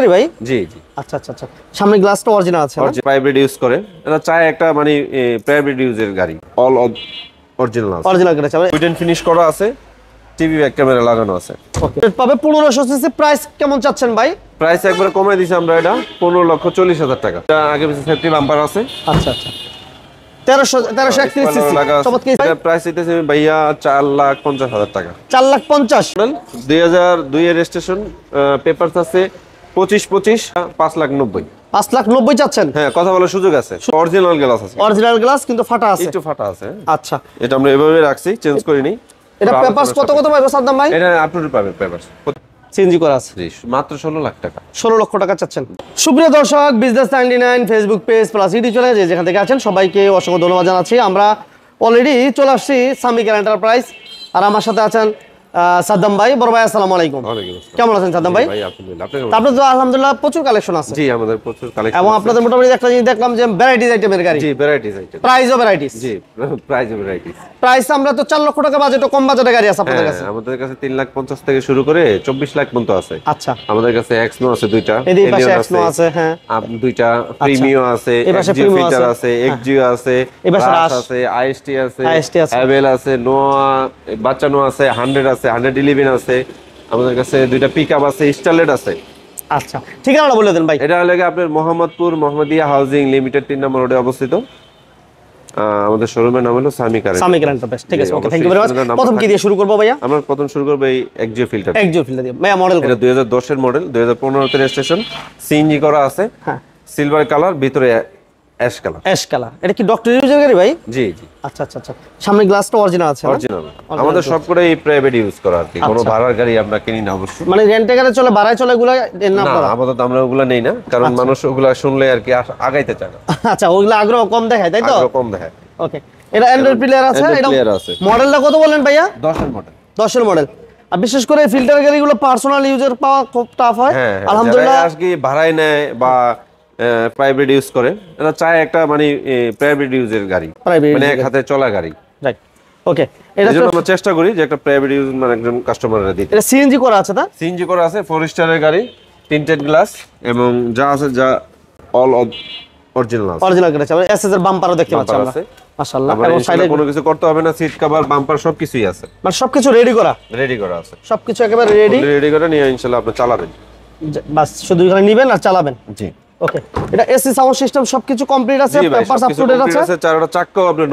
গাড়ি ভাই? জি জি। আচ্ছা আচ্ছা আচ্ছা, সামনে গ্লাসটা অরিজিনাল আছে, প্রাইভেট ইউজ করে, এটা চায় একটা মানে প্রাইভেট ইউজের গাড়ি, অল অরিজিনাল আছে, অরিজিনাল গাড়ি আছে, উইডেন ফিনিশ করা আছে, টিভি ব্যাক ক্যামেরা লাগানো আছে। ওকে, পাবে 1500 সিসি। প্রাইস কেমন চাচ্ছেন ভাই? প্রাইস একবারে কমাই দিছি আমরা, এটা 15,40,000 টাকা। এটা আগে পিছে সেফটি বাম্পার আছে। আচ্ছা আচ্ছা, 1331 সিসি চমৎকার। এটা প্রাইস দিতেছি ভাইয়া 4,50,000 টাকা। 4,50,000। 2002 এর রেজিস্ট্রেশন, পেপারস আছে 25 5,90,000। 5,90,000 চাচ্ছেন? হ্যাঁ, কথা বলার সুযোগ আছে। অরিজিনাল গ্লাস আছে, অরিজিনাল গ্লাস কিন্তু ফাটা আছে, একটু ফাটা আছে। আচ্ছা, এটা আমরা এভাবে রাখছি, চেঞ্জ করিনি। এটা পেপারস কত কত পাবে সাদ্দাম ভাই? এটা আপ টু ডেট পাবে পেপারস, সিএনজি করা আছে। জি, মাত্র 16 লাখ টাকা। 16 লক্ষ টাকা চাচ্ছেন। সুপ্রিয় দর্শক, business 99 Facebook page plus YouTube channel যেখান থেকে আছেন সবাইকে অসংখ্য ধন্যবাদ জানাচ্ছি। আমরা অলরেডি চলে আসছি সামি কার এন্টারপ্রাইজ, আর আমার সাথে আছেন সাদ্দাম ভাই। বড় ভাই আসসালামু আলাইকুম। কেমন আছেন সাদ্দাম ভাই? আলহামদুলিল্লাহ। আপনাদের তো আলহামদুলিল্লাহ প্রচুর কালেকশন আছে। জি, আমাদের প্রচুর কালেকশন, এবং আপনাদের মোটামুটি একটা জিনিস দেখলাম যে ভ্যারাইটিজ আইটেমের গাড়ি। জি, ভ্যারাইটিজ আইটেম, প্রাইসও ভ্যারাইটিজ। জি, প্রাইসও ভ্যারাইটিজ। প্রাইস আমরা তো 4 লক্ষ টাকা বাজেট, কম বাজেটের গাড়ি আছে আপনাদের কাছে? আমাদের কাছে 3,50,000 থেকে শুরু করে 24 লাখ পর্যন্ত আছে। আচ্ছা, আমাদের কাছে এক্সনো আছে দুইটা, এই পাশে এক্সনো আছে, হ্যাঁ, দুইটা প্রিমিও আছে, এক্সজিও ফিল্টার আছে, এক্সজিও আছে, রাশ আছে, আইএসটি আছে, অ্যাভেল আছে, নোয়া বাচ্চানো আছে, 100 আছে, 111 আছে। আমাদের কাছে দুইটা পিকআপ আছে, স্টারলেট আছে। আচ্ছা, ঠিকানাটা বলে দেন ভাই। এটা হলো আপনার মোহাম্মদপুর মোহাম্মদিয়া হাউজিং লিমিটেড 3 নম্বর রোডে অবস্থিত। আমাদের শোরুমের নাম হলো সামি কার এন্টারপ্রাইজ। ঠিক আছে, ওকে, থ্যাংক ইউ ভেরি মাচ। প্রথম কি দিয়ে শুরু করব ভাইয়া? আমরা প্রথম শুরু করব এই এক্সজিও ফিল্টার। এক্সজিও ফিল্টার দিয়ে ভাইয়া। মডেল এটা 2010 এর মডেল, 2015 তে রেজিস্ট্রেশন, সিএনজি করা আছে। হ্যাঁ, সিলভার কালার, ভিতরে অ্যাশ কালার। Ash colour. এটা কি ডক্টর ইউজের গাড়ি ভাই? জি জি। আচ্ছা আচ্ছা আচ্ছা, সামনে গ্লাসটা অরিজিনাল আছে? অরিজিনাল। আমাদের সবকটাই প্রাইভেট ইউজ করা আর কি, কোনো ভাড়ার গাড়ি আমরা কিনি না অবশ্যই। মানে রেন্টে গাড়ি চলে, ভাড়ায় চলে, এগুলা না আপনারা? আপাতত আমরা ওগুলা নেই না, কারণ মানুষ ওগুলা শুনলে আর কি আগাইতে চায় না। আচ্ছা, ওগুলা আগ্রহ কম দেখায়, তাই তো? আগ্রহ কম দেখায়। ওকে, এটা অ্যান্ড্রয়েড প্লেয়ার আছে। এটা মডেলটা কত বলেন ভাইয়া? 10 এর মডেল। 10 এর মডেল। আর বিশেষ করে ফিল্টার গাড়িগুলো পার্সোনাল ইউজার পাওয়া খুব টাফ হয়। আলহামদুলিল্লাহ, যারা আজকে ভাড়ায় নেয় বা প্রাইভেট ইউজ করে, এটা চায় একটা মানে প্রাইভেট ইউজের গাড়ি, মানে এক হাতে চলা গাড়ি। রাইট, ওকে। এটা আমরা চেষ্টা করি যে একটা প্রাইভেট ইউজ মানে একজন কাস্টমাররা দিতে। এটা সিএনজি করা আছে, না? সিএনজি করা আছে, 4 স্টারের গাড়ি, টিন্টেড গ্লাস, এবং যা আছে যা অল অরিজিনাল আছে। অরিজিনাল গাড়ি আছে। এসএস এর বাম্পারও দেখতে পাচ্ছি আমরা, মাশাআল্লাহ। এবং সাইডে কোনো কিছু করতে হবে না, সিট কভার, বাম্পার সবকিছুই আছে, মানে সবকিছু রেডি করা আছে, সবকিছু একেবারে রেডি করে নিয়ে ইনশাআল্লাহ আপনি চালাবেন, বাস শুধু এখানে নেবেন আর চালাবেন। জি, ওকে। এটা এসি সাউন্ড সিস্টেম সবকিছু কমপ্লিট আছে, পেপারস আপ টু ডেট আছে, চারটা চাক্কাও আপনার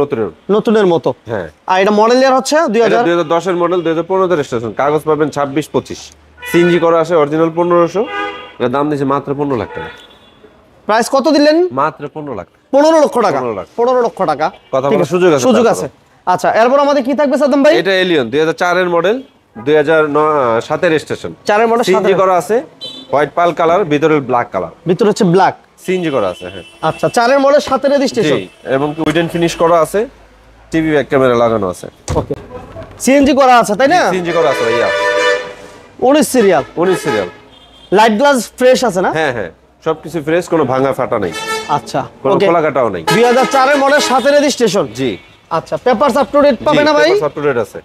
নতুনের মতো। হ্যাঁ। আর এটা মডেল ইয়ার হচ্ছে 2010 এর মডেল, 2015 তে রেজিস্ট্রেশন, কাগজ পাবেন 26-25, সিএনজি করা আছে, অরিজিনাল 1500। এর দাম দিয়েছে মাত্র 15 লাখ টাকা। প্রাইস কত দিলেন? মাত্র 15 লাখ। 15 লক্ষ টাকা। 15 লক্ষ টাকা। কথা বলার সুযোগ আছে। আচ্ছা, এরপর আমাদের কি থাকবে সাদ্দাম ভাই? এটা এলিয়ন 2004 এর মডেল, 2007 এর রেজিস্ট্রেশন, 4 এর মডেল, সিএনজি করা আছে, হোয়াইট পাল কালার, ভিতরে ব্ল্যাক কালার, ভিতরে হচ্ছে ব্ল্যাক, সিএনজি করা আছে। হ্যাঁ, আচ্ছা, 4 এর মডেল, 7 এর রেজিস্ট্রেশন, এবং উইডেন ফিনিশ করা আছে, টিভি ব্যাক ক্যামেরা লাগানো আছে। ওকে, সিএনজি করা আছে, তাই না? সিএনজি করা আছে ভাইয়া। 19 সিরিয়াল। লাইট গ্লাস ফ্রেশ আছে, না? হ্যাঁ হ্যাঁ, সবকিছু ফ্রেশ, কোনো ভাঙা ফাটা নাই। আচ্ছা, কোনো খোলা কাটাও নাই। 2004 এর মডেল, 7 এর রেজিস্ট্রেশন। জি। আচ্ছা, পেপারস আপ টু ডেট পাবে না ভাই? পেপারস আপ টু ডেট আছে,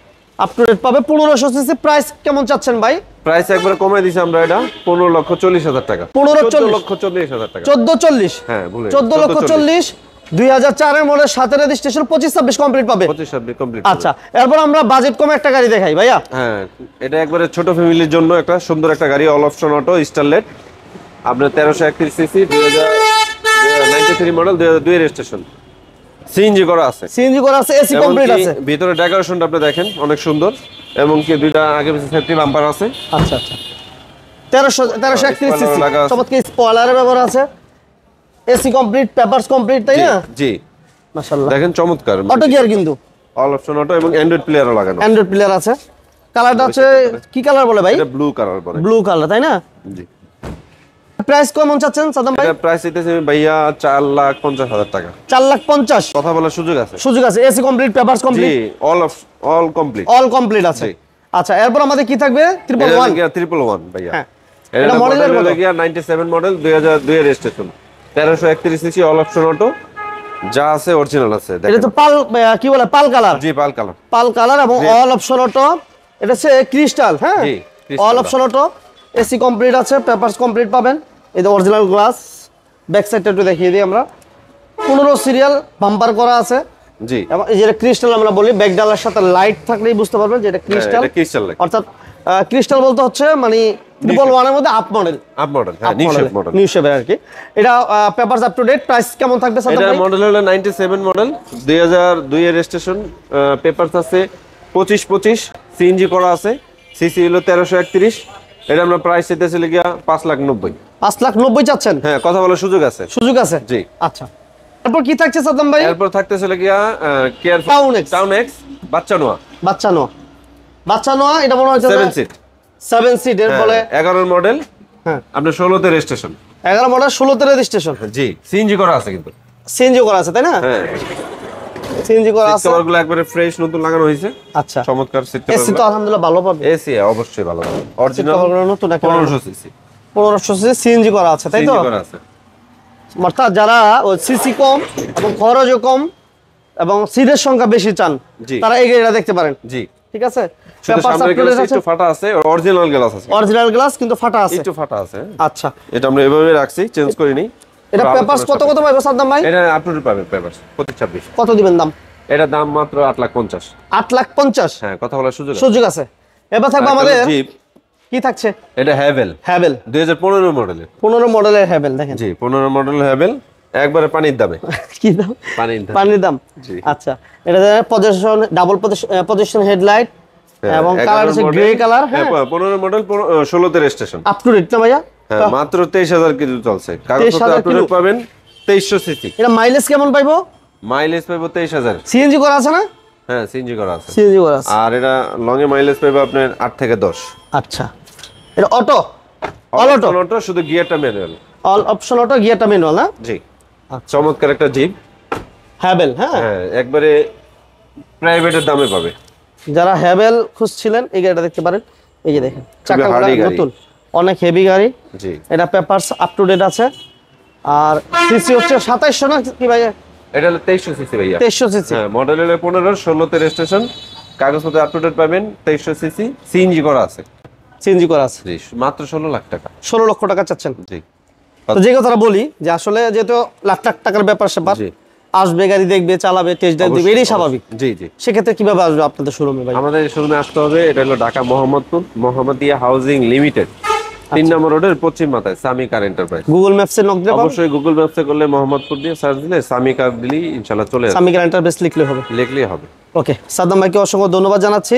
আপ টু ডেট পাবে। 1500 সিসি। প্রাইস কেমন চাচ্ছেন ভাই? প্রাইস একবারে কমাই দিছি আমরা, এটা 15,40,000 টাকা। 14,40,000 টাকা। 14,40,000। হ্যাঁ, ভুলে 14,40,000। 2004 এর মডেল, 7 এর রেজিস্ট্রেশন, 25-26 কমপ্লিট পাবে। 25-26 কমপ্লিট। আচ্ছা, এরপর আমরা বাজেট কম একটা গাড়ি দেখাই ভাইয়া। হ্যাঁ, এটা একবারে ছোট ফ্যামিলির জন্য একটা সুন্দর একটা গাড়ি, অল অপশন অটো, স্টারলেট, আপনার 1331 সিসি, 2093 মডেল, 2002 রেজিস্ট্রেশন, সিএনজি করা আছে, এসি কমপ্লিট আছে। ভিতরে ডেকোরেশনটা আপনি দেখেন, অনেক সুন্দর, এবং কি দুইটা আগে পিছে সেফটি বাম্পার আছে। আচ্ছা আচ্ছা, 1331 সিসি, চমৎকার স্পয়লারের ব্যবহার আছে, এসি কমপ্লিট, পেপারস কমপ্লিট, তাই না? জি, মাশাআল্লাহ। দেখেন চমৎকার, অটো গিয়ার কিন্তু, অল অপশন অটো, এবং অ্যান্ড্রয়েড প্লেয়ারও লাগানো। অ্যান্ড্রয়েড প্লেয়ার আছে। কালারটা হচ্ছে কি কালার বলে ভাই? এটা ব্লু কালার বলে। ব্লু কালার, তাই না? জি। প্রাইস কেমন চাচ্ছেন সাদ্দাম ভাই? এটা প্রাইস দিতেছি ভাইয়া 4,50,000 টাকা। 4,50,000। কথা বলার সুযোগ আছে, এসি কমপ্লিট, পেপারস কমপ্লিট, জি, অল কমপ্লিট আছে। আচ্ছা, এরপর আমাদের কি থাকবে? 111 ভাইয়া। হ্যাঁ, এটা মডেল হলো 97 মডেল, 2002 এর registration, 1331 CC, all option auto, যা আছে অরিজিনাল আছে। এটা তো পাল, কি বলে, পাল কালার? জি, পাল কালার, এবং অল অপশন অটো। এটা হচ্ছে ক্রিস্টাল। হ্যাঁ, জি, all option auto, AC complete আছে, পেপারস কমপ্লিট পাবেন। এই যে অরিজিনাল গ্লাস, ব্যাক সাইডটা একটু দেখিয়ে দিই আমরা। 15 সিরিয়াল বাম্পার করা আছে। জি, এবং এই যেটা ক্রিস্টাল আমরা বলি, ব্যাক ডালার সাথে লাইট থাকলেই বুঝতে পারবেন যে এটা ক্রিস্টাল। এটা ক্রিস্টাল লাইট, অর্থাৎ ক্রিস্টাল বলতে হচ্ছে মানে 111 এর মধ্যে আপ মডেল, হ্যাঁ, নিউ শেপ আর কি। এটা papers up to date, price কেমন থাকবে স্যার? এটা মডেল হলো 97 মডেল, 2002 এর রেজিস্ট্রেশন, পেপারস আছে 25 সিএনজি করা আছে, সিসি হলো 1331। এটা আমরা প্রাইস চাইতেছি লাগিয়া 5,90,000। 5,90,000 চাচ্ছেন? হ্যাঁ, কথা বলার সুযোগ আছে। সুযোগ আছে, জি। আচ্ছা, তারপর কি থাকছে সাদ্দাম ভাই? এরপর থাকতেছে লাগিয়া কেয়ার টাউন এক্স বাচ্চা নোয়া। বাচ্চা নোয়া এটা মনে হচ্ছে 7 সিট। 7 সিট এর বলে 11 মডেল। হ্যাঁ, আপনার 16 তে রেজিস্ট্রেশন। 11 মডেল 16 তে রেজিস্ট্রেশন। জি, সিএনজি করা আছে কিন্তু। সিএনজি করা আছে তাই না? হ্যাঁ, সিএনজি করা আছে। কভারগুলো একবারে ফ্রেশ নতুন লাগানো হয়েছে। আচ্ছা, চমৎকার সিট এসি তো আলহামদুলিল্লাহ ভালো পাবে। এসি অবশ্যই ভালো পাবে। অরিজিনাল কভারগুলো নতুন, 1500 সিসি। 1500 সিসি সিএনজি করা আছে তাই তো? সিএনজি করা আছে। অর্থাৎ যারা ওই সিসি কম এবং খরচও কম এবং সিটের সংখ্যা বেশি চান, জি, তারা এই গাড়িটা দেখতে পারেন। জি, ঠিক আছে। শুধু সামনের গ্লাস একটু ফাটা আছে, অরিজিনাল গ্লাস আছে। অরিজিনাল গ্লাস কিন্তু ফাটা আছে, একটু ফাটা আছে। আচ্ছা, এটা আমরা এভাবে রাখছি, চেঞ্জ করিনি। এটা পেপারস কত পাবে সাদ্দাম ভাই? এটা আপলোড পাবেন পেপারস 25-26। কত দিবেন দাম? এটা দাম মাত্র 8,50,000। 8,50,000? হ্যাঁ, কথা বলার সুযোগ আছে। এবার থাকবে আমাদের জিপ। কি থাকছে? এটা হ্যাভেল 2015 মডেলের। 15 মডেলের হ্যাভেল দেখেন। জি, 15 মডেল হ্যাভেল, একবারে পানির দামে। কি দাম? পানির দাম। জি। আচ্ছা, এটা পজিশন ডাবল পজিশন হেডলাইট এবং কালার আছে গ্রে কালার। হ্যাঁ, 15 মডেল, 16 তে রেজিস্ট্রেশন। আপ টু ডেট না ভাইয়া? হ্যাঁ, মাত্র 23,000 কিলো চলছে। কাগজপত্র আপ টু ডেট পাবেন। 2300 সিসি। এটা মাইলেজ কেমন পাইবো? মাইলেজ পাবো 23,000। সিএনজি করা আছে না? হ্যাঁ, সিএনজি করা আছে। সিএনজি করা আছে। আর এটা লং এ মাইলেজ পাবে আপনার 8 থেকে 10। আচ্ছা, এটা অটো, অটো, শুধু গিয়ারটা ম্যানুয়াল। অল অপশন অটো, গিয়ারটা ম্যানুয়াল না? জি। চমৎকার একটা জিপ হ্যাভেল। হ্যাঁ, একবারে প্রাইভেটের দামে পাবে। যারা হ্যাভেল খুঁজছিলেন এই গাড়িটা দেখতে পারেন। এই যে দেখেন, চাকাগুলো হার্ডি গাড়ি। নতুন, অনেক হেভি গাড়ি। জি। এটা পেপারস আপ টু ডেট আছে। আর সিসি হচ্ছে 2700 না কি ভাই? এটা হলো 2300 সিসি ভাইয়া। 2300 সিসি। হ্যাঁ, মডেল হলো 15, 16 তে রেজিস্ট্রেশন, কাগজপত্র আপ টু ডেট পাবেন। 2300 সিসি, সিএনজি করা আছে। সিএনজি করা আছে। জি, মাত্র 16 লাখ টাকা। 16 লক্ষ টাকা চাচ্ছেন? জি। তো যে কথাটা বলি যে আসলে যেহেতু লাখ লাখ টাকার ব্যাপার স্যাপার, জি। আসবে গাড়ি দেখবে, চালাবে, টেস্ট ড্রাইভ দিবে, এটাই স্বাভাবিক। জি, জি। সেক্ষেত্রে কিভাবে আসবে আপনাদের শোরুমে ভাই? আমাদের শোরুমে আসতে হবে। এটা হলো ঢাকা মোহাম্মদপুর, মোহাম্মদিয়া হাউজিং লিমিটেড, 3 নম্বর রোডের পশ্চিম মাথায় সামি কার এন্টারপ্রাইজ। গুগল ম্যাপসে নক দিলে পাবেন? অবশ্যই গুগল ম্যাপসে করলে মোহাম্মদপুর দিয়ে সার্চ দিলে সামি কার দিলেই ইনশাআল্লাহ চলে আসবে। সামি কার এন্টারপ্রাইজ লিখলে হবে? লিখলেই হবে। ওকে, সাদ্দাম ভাইকে অসংখ্য ধন্যবাদ জানাচ্ছি।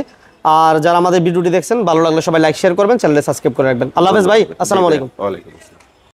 আর যারা আমাদের ভিডিওটি দেখছেন, ভালো লাগলে সবাই লাইক শেয়ার করবেন, চ্যানেলে সাবস্ক্রাইব করে রাখবেন। আল্লাহ হাফেজ ভাই, আসসালামু আলাইকুম। ওয়ালাইকুম আসসালাম।